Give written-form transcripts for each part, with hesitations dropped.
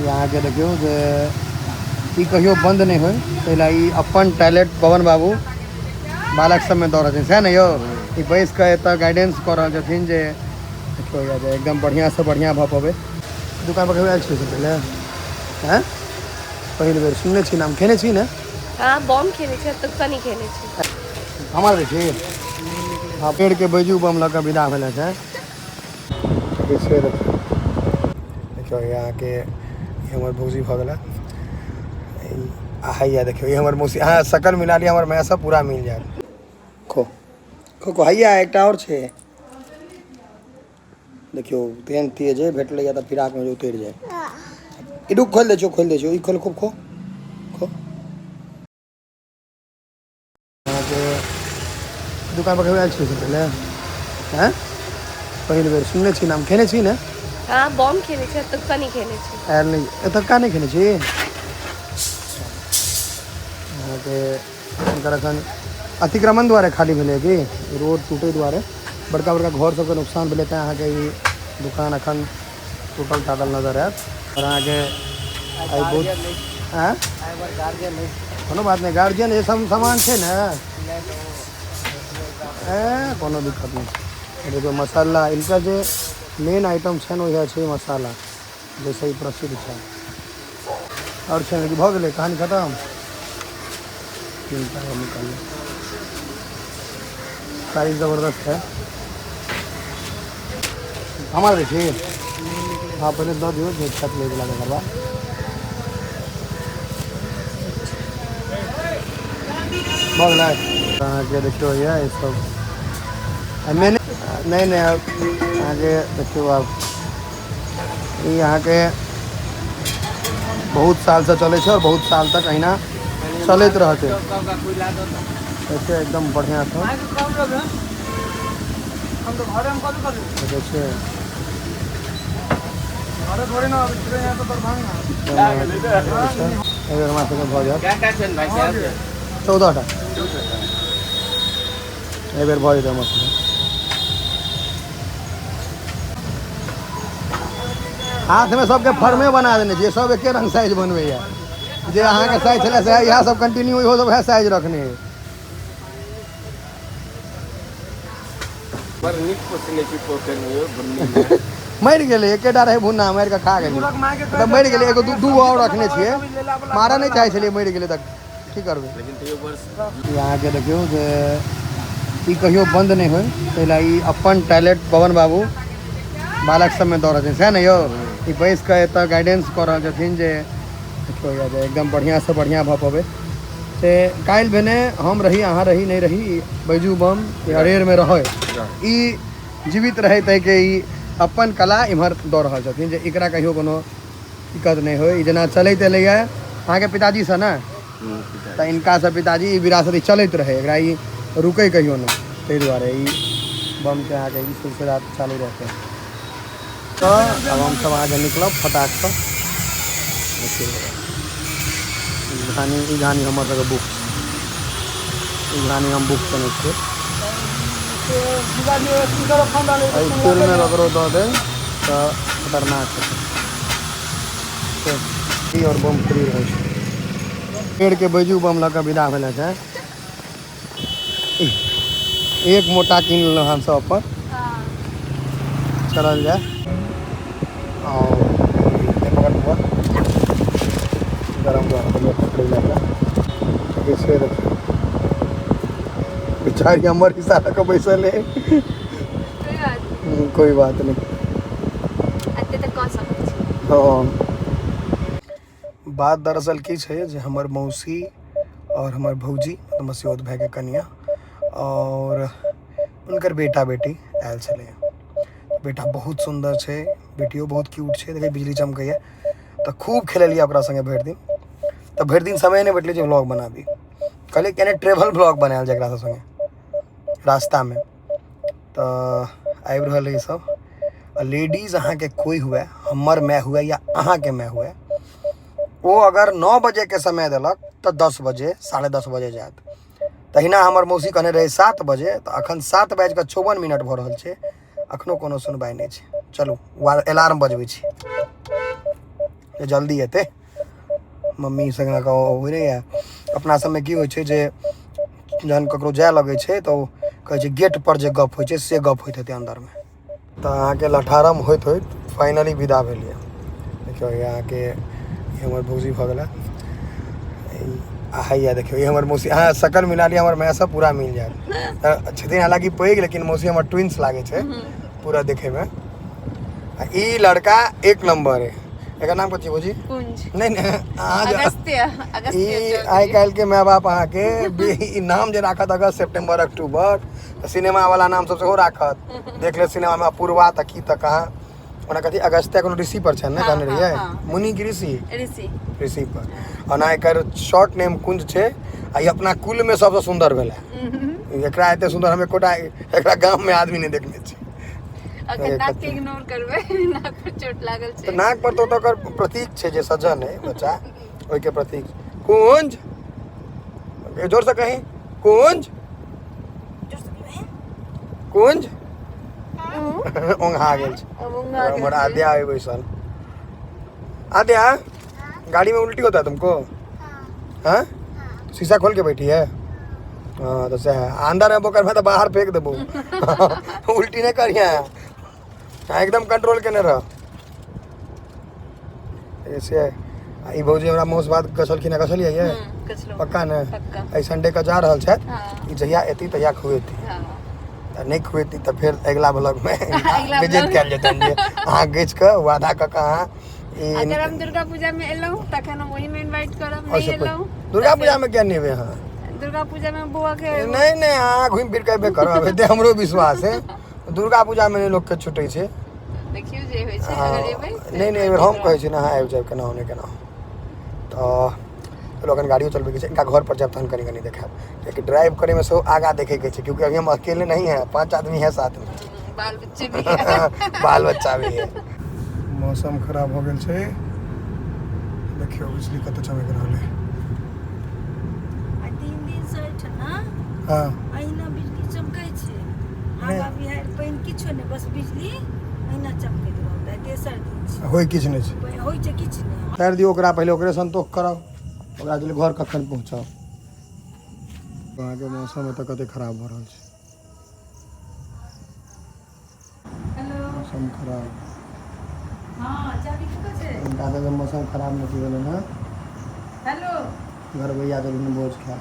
यहाँ के देखियो जे ई कहियो बंद नहीं हो पहला ई अपन टैलेंट पवन बाबू बालक सब में दौड़ है ना यो ई बैस के एतऽ गाइडेंस कर रहा छथिन जे देखियो या जे एकदम बढ़िया से बढ़िया भऽ पबे दुकान पर कहियो आयल छी पहले हैं पहिल बेर सुनने छी नाम खेने छी ना हां बम खेने छी तक कनी खेने छी हमार देखी हां पेड़ के बैजू बम लगा विदा भेले छै देखियो यहाँ के हमर भौजी भऽ गेला हैया देखियो ये हमर मौसी हाँ सकल मिला लिया हमर मैया सब पूरा मिल जाए खो खो खो हैया एकटा और छे देखियो तेन तेज है भेटले या त फिराक में जो उतर जाए ई दुख खोल दे छो ई खोल खूब खो खो यहाँ के दुकान पर कहियो आयल छी पहले हैं पहिल बेर सुनने छी नाम खेने छी ना हां बम खेने छी तक कनी खेने छी आयल नहीं एतऽ का नहीं खेने छी के अखन अतिक्रमण द्वारे खाली भेलै कि रोड टूटे द्वारे बड़का बड़का घर सबके नुकसान भेलै तेँ अहाँके ई दुकान अखन टूटल टाटल नजर आयत और अहाँके आई बहुत आँ कोनो बात नहीं गार्जियन ये सब सामान छै ने कोनो दिक्कत नहीं देखियो मसाला इनका जो मेन आइटम छै ने वह छै मसाला जैसे ही प्रसिद्ध छै और छै कि भऽ गेलै कहानी खत्म साइज ज़बरदस्त है हमारा देखिए हाँ पहले दो दियो जो छत ले लगा करवा बहुत लाइट आगे देखियो ये सब मैंने नहीं आगे देखियो आप यहाँ के बहुत साल से चले और बहुत साल तक अहिना चलते रहते ऐसे एकदम बढ़िया था चौदह बेर भऽ जेतै मछली हाथ में सबके फर्मे बना देने चाहिए सब एके रंग साइज बनबै जे अहाँ के साइज छलै से इएह सब कंटिन्यू हो सब वएह साइज रखने है पर नीक पोसले छी पोखर में मरि गेलै एकेटा रहै भुन्ना मारि के खा गेलै तऽ मरि गेलै एगो दू और रखने छियै मारऽ नहीं चाहे छलियै मरि गेलै तऽ की करबै लेकिन तैयो वर्ष यहाँ के देखियो जे ई कहियो बंद नहीं हो पहला ई अपन टैलेंट पवन बाबू बालक सब में दौड़ है ना यो ई बैस के एतऽ गाइडेंस कर रहा छथिन जे देखियो या जे एकदम बढ़िया से बढ़िया भऽ पबे से काल्हि भेने हम रही अहाँ रही नहीं रही बैजू बम अरेर में रहे ई जीवित रहे तै के ई अपन कला इम्हर दौड़ रहा छथिन जे एकरा कहियो कोनो दिक्कत नहीं हो ई जेना चलैत एलैए अहाँके पिताजी से ना तऽ इनका से पिताजी ई विरासत चलैत रहे एकरा ई रुकै कहियो नहीं ताहि दुआरे ई बम के अहाँके ई सिलसिला चालू रहते तो अब हम सब आगे निकलब फटाक से कहानी हमर सबके बुक कहानी हम बुक कने छियै तेल में रगड़ो दऽ दे तो खतरनाक है और बम फ्री रहे पेड़ के बैजू बम लऽ कऽ विदा भेले छै एक मोटा कीन लेलहुँ हम सब अपन चलल जाए और गरम पकड़ी लगा बेचारी हमर इशारा का पैसा ले कोई बात नहीं हाँ बात दरअसल की छै जे हमर मौसी और हमर भौजी मसियौत भाई के कनिया और उनकर बेटा बेटी आयल छलै बेटा बहुत सुंदर छै बेटियो बहुत क्यूट छै देखिए बिजली चमकैया तो खूब खेलिए ओकरा संगे भरि दिन तो भरि दिन समय नहीं भेटले जे व्लॉग बनाबी कहलिए कने ट्रेवल व्लॉग बनायल जकरा संगे रास्ता में तो आबि रहल है सब लेडीज अहाँ के कोई हुए हमर माय हुए या अहाँ के माय हुए वो अगर 9 बजे के समय दिलक तो 10 बजे 10:30 बजे जात तहिना हमर मौसी कहने रहे 7 बजे तो अखन 7:54 भऽ रहल छै अखनो कोनो सुनवाई नहीं छै चलू अलार्म बजबै छी जे जल्दी एतै मम्मी संगे होइ नहि है अपना सबमे की होइ छै जे जहन ककरो जाय लगै छै तऽ ओ कहै छै गेट पर जे गप होइ छै से गप होइत हेतै अंदरमे तऽ अहाँके लठारम होइत होइत फाइनली विदा भेलियै देखियौ अहाँके हमर भौजी भऽ गेलै हैया देखियौ ये हमर मौसी अहाँ शकल मिला लिअ हमर माय सब पूरा मिल जायत छथिन हालांकि पैघ लेकिन मौसी हमर ट्विंस लागै छै पूरा देखैमे आ ई लड़का एक नंबर है एकर नाम कथी भौजी कुंज नहीं अगस्त्य ई आइ काल्हिके माय बाप अहाँके ई नाम जे राखत अगस्त सितंबर अक्टूबर तऽ सिनेमा वाला नाम सब सेहो राखत देख ले सिनेमा में अपूर्वा तऽ की तऽ कहाँ ओना कथी अगस्त्य कोनो ऋषि पर छनि ने कहने रहियै मुनि की ऋषि पर ओना एकर शॉर्ट नेम कुंज छै आ ई अपना कुल में सबसँ सुंदर भेलै एकरा एते सुंदर हम एकोटा एकरा गाम में आदमी नहीं देखने छी अगर नाक के इग्नोर करबै नाक पर चोट लागल छै तऽ नाक पर तऽ ओकर प्रतीक छै जे सजन है बच्चा ओहिके प्रतीक कुंज जोर से कहीं कुंज कुंज ओंघा गेल छै हमर आद्या है बैसल आद्या गाड़ी में उल्टी होता है तुमको हाँ शीशा खोल के बैठी है हाँ तो सही है अंदर है बोकर में तो बाहर फेंक देबो उल्टी नहीं करिए एकदम कंट्रोल के रह ऐसे ई भौजी हमरा मौस बात कसलखिन कसलिए ये पक्का ने एहि संडे के जा रहल छथि ई जहिया एती तहिया खुएती आ नहीं खुएती तऽ फेर अगला ब्लॉग में विजिट कयल जेतन जे अहाँ गछ के वादा क के अहाँ अगर हम दुर्गा पूजा में एलौं तखन हम ओही में इनवाइट करब नहीं एलौं दुर्गा पूजा में क्या नेबे अहाँ दुर्गा पूजा में बुआ के नहीं अहाँ घुमि फिर के एबे करब एते हमरो विश्वास है दुर्गा पूजा में लोग के छुटै छै देखियो जे होय छै अगर एबै नहीं हम कहै छी ना अहाँ आबि जायब केना होने केना तो लोगन गाड़ियों चलबे के छै इनका घर पर जब तहन कनी देखाब क्योंकि ड्राइव करे में सो आगा देखे के छै क्योंकि अभी हम अकेले नहीं है 5 आदमी है साथ में बाल बच्चे भी है बाल बच्चा भी है मौसम खराब हो गेल छै देखियो बिजली कत चमक रहल है 3 दिन से ना हां अहिना बिजली चमकै छै हवा बिहार पानि किछो नहि बस बिजली अहिना चमकैत रहत तेसर दिन छै होय किछ नहि छै होय छै किछ नहि कर दियो ओकरा पहले ओकरे संतोष कराओ ओकरा जल्दी घर कखन पहुंचाओ वहाँ के मौसम में तो कते खराब हो रहल छै हेलो मौसम खराब हां चाबी कतऽ छै इनका तो मौसम खराब नहीं भेल ना हेलो घर भैया जल्दी बोझ खा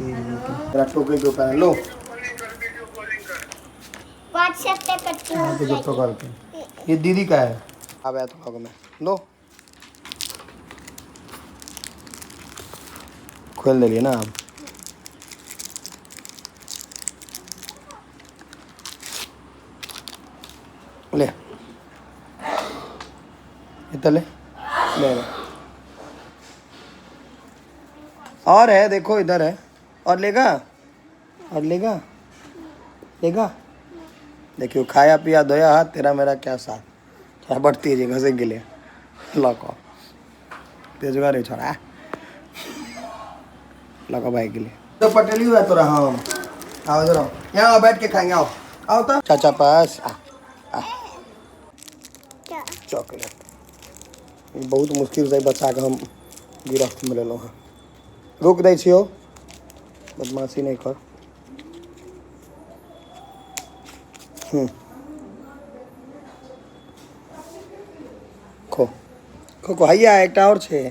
तेरा टोके के ऊपर लो व्हाट्सएप पे करती हूँ जो तो करके ये दीदी का है अब आया तो लोगों में लो खोल दिलिए ना आप ले इतना ले और है देखो इधर है और लेगा देखियो खाया पिया धोया हाथ तेरा मेरा क्या साथ क्या बढ़ती है जी घसे के लिए लको तेजगार छोड़ा लको भाई के लिए तो पटेली हुआ तो रहा हम आओ जरा यहाँ बैठ के खाएंगे आओ तो चाचा पास चॉकलेट बहुत मुश्किल से बच्चा के हम गिरफ्त में लेलहुँ हँ रोक दै छियो बदमाशी नहीं कर खो हैया एकटा और छै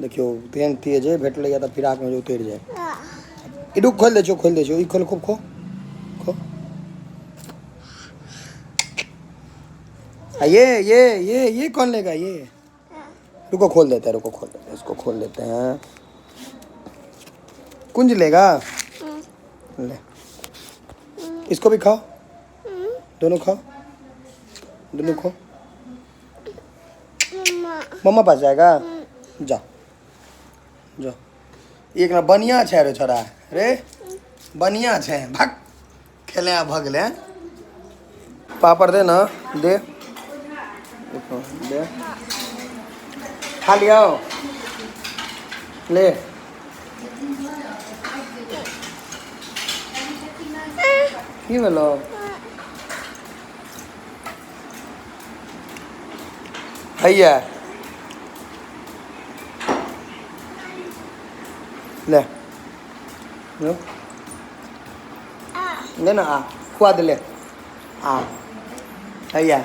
देखियो तेहन तेज है भेटलै तऽ फिराक में जो उतर जाए ई रुक खोल दै छियो ई खोल खूब खो ये कौन लेगा ये रुको खोल देते हैं इसको खोल देते हैं कुंज लेगा ले इसको भी खाओ दोनों खाओ मम्मा पास जाएगा जाओ एक ना बनिया छै रे छोरा रे बनिया छै भाग खेले आ भगले पापड़ दे ना दे खा लिया ले की भेलो हैया ले लो ले ना आ खुआ दे ले आ हैया